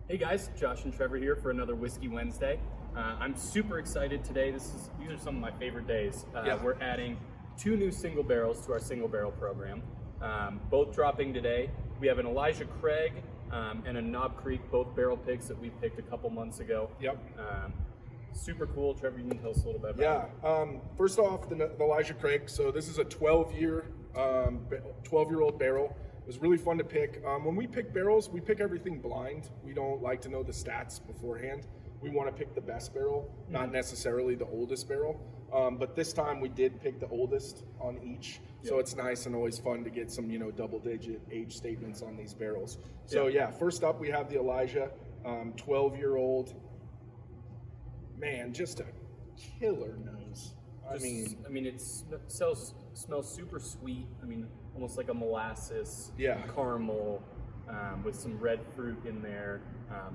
Hey guys, Josh and Trevor here for another Whiskey Wednesday. I'm super excited today. These are some of my favorite days. We're adding 2 new single barrels to our single barrel program, both dropping today. We have an Elijah Craig and a Knob Creek, both barrel picks that we picked a couple months ago. Yep. Super cool. Trevor, you can tell us a little bit about it. First off, the Elijah Craig. So this is a 12-year-old barrel. It was really fun to pick. When we pick barrels, we pick everything blind. We don't like to know the stats beforehand. We want to pick the best barrel, not necessarily the oldest barrel. But this time we did pick the oldest on each. So it's nice and always fun to get some, double-digit age statements on these barrels. So first up we have the Elijah, 12-year-old. Man, just a killer nose. It smells super sweet. Almost like a molasses caramel with some red fruit in there.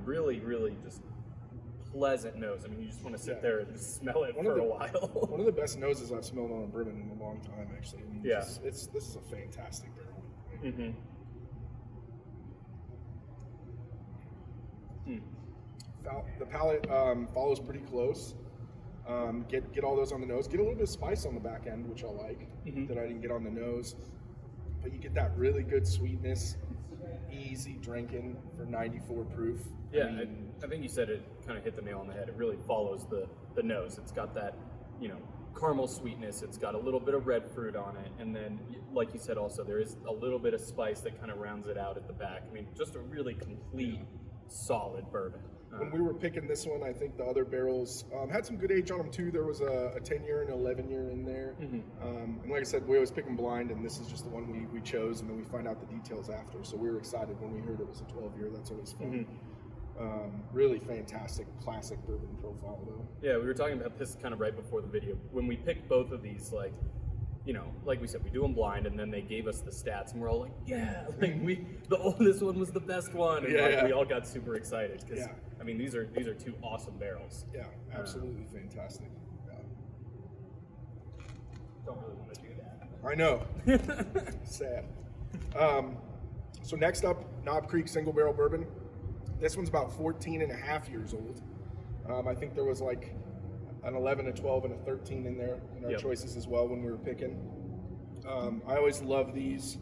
Really, really just pleasant nose. You just want to sit there and just smell it for a while. One of the best noses I've smelled on a bourbon in a long time, actually. This is a fantastic barrel. The palate follows pretty close. Get all those on the nose. Get a little bit of spice on the back end, which I like, that I didn't get on the nose. But you get that really good sweetness, easy drinking for 94 proof. Yeah, I think you said it kind of hit the nail on the head. It really follows the nose. It's got that, caramel sweetness. It's got a little bit of red fruit on it. And then, like you said also, there is a little bit of spice that kind of rounds it out at the back. Just a really complete, solid bourbon. When we were picking this one, I think the other barrels had some good age on them too. There was a 10-year and an 11-year in there. And like I said, we always pick them blind, and this is just the one we chose, and then we find out the details after. So we were excited when we heard it was a 12-year. That's always fun. Really fantastic, classic bourbon profile though. Yeah, we were talking about this kind of right before the video. When we picked both of these, like we said, we do them blind, and then they gave us the stats, and we're all like, the oldest one was the best one, and we all got super excited because these are 2 awesome barrels. Yeah, absolutely fantastic. Don't really want to do that. I know. Sad. So next up, Knob Creek single barrel bourbon. This one's about 14 and a half years old. I think there was like an 11, a 12, and a 13 in there in our choices as well when we were picking. I always love these.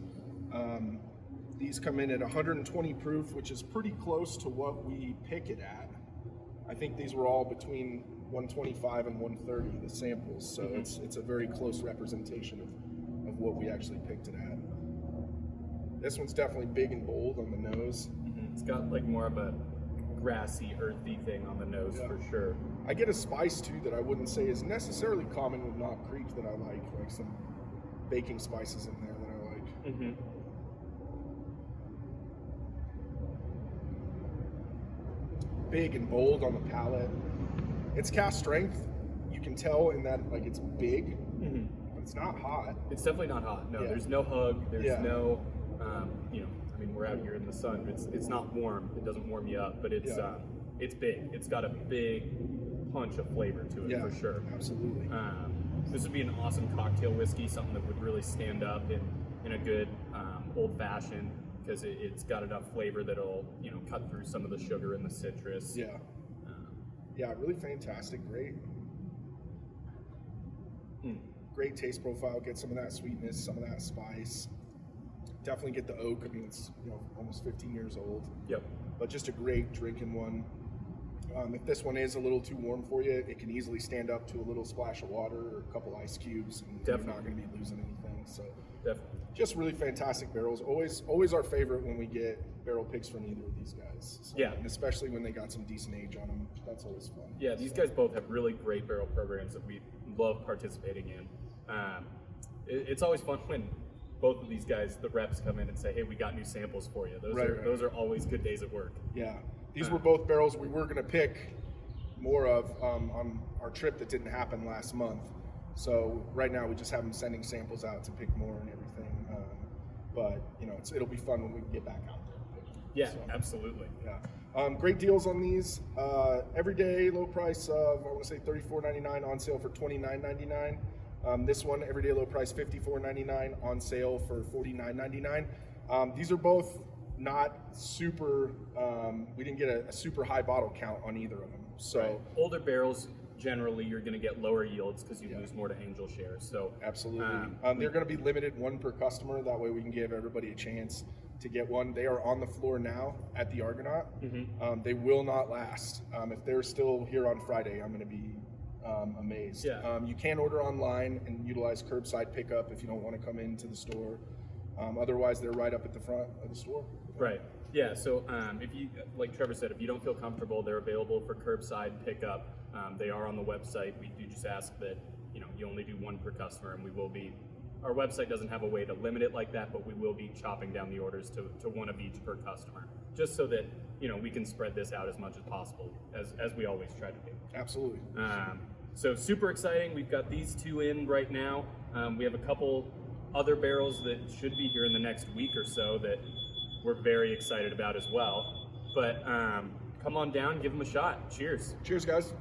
These come in at 120 proof, which is pretty close to what we pick it at. I think these were all between 125 and 130, the samples, so it's a very close representation of what we actually picked it at. This one's definitely big and bold on the nose. It's got like more of a grassy, earthy thing on the nose for sure. I get a spice too that I wouldn't say is necessarily common with Knob Creek that I like some baking spices in there that I like. Big and bold on the palate. It's cast strength. You can tell in that it's big, but it's not hot. It's definitely not hot. No, there's no hug. There's no, we're out here in the sun. It's not warm. It doesn't warm you up, but it's big. It's got a big punch of flavor to it for sure. Absolutely. This would be an awesome cocktail whiskey, something that would really stand up in a good old fashioned, because it's got enough flavor that'll cut through some of the sugar and the citrus. Really fantastic. Great taste profile. Get some of that sweetness, some of that spice. Definitely get the oak. It's almost 15 years old. But just a great drinking one. If this one is a little too warm for you, it can easily stand up to a little splash of water or a couple ice cubes, and you're not going to be losing anything. So just really fantastic barrels. Always our favorite when we get barrel picks from either of these guys. So, and especially when they got some decent age on them. That's always fun. Yeah, these guys both have really great barrel programs that we love participating in. It's always fun when both of these guys, the reps, come in and say, hey, we got new samples for you. Those are always good days at work. These were both barrels we were going to pick more of on our trip that didn't happen last month. So right now we just have them sending samples out to pick more and everything. But it'll be fun when we get back out there. Absolutely. Great deals on these. Everyday low price of, I want to say $34.99, on sale for $29.99. This one, everyday low price $54.99, on sale for $49.99. These are both not super. We didn't get a super high bottle count on either of them. So right. Older barrels, generally, you're going to get lower yields because you lose more to angel shares. So absolutely, they're going to be limited, one per customer. That way, we can give everybody a chance to get one. They are on the floor now at the Argonaut. They will not last. If they're still here on Friday, I'm going to be amazed. Yeah. You can order online and utilize curbside pickup if you don't want to come into the store. Otherwise, they're right up at the front of the store. Right. Yeah. So if you, like Trevor said, if you don't feel comfortable, they're available for curbside pickup. They are on the website. We do just ask that you only do one per customer, and we will be. Our website doesn't have a way to limit it like that, but we will be chopping down the orders to one of each per customer, just so that we can spread this out as much as possible, as we always try to do. Absolutely. So super exciting. We've got these two in right now. We have a couple other barrels that should be here in the next week or so that we're very excited about as well. But come on down, give them a shot. Cheers. Cheers, guys.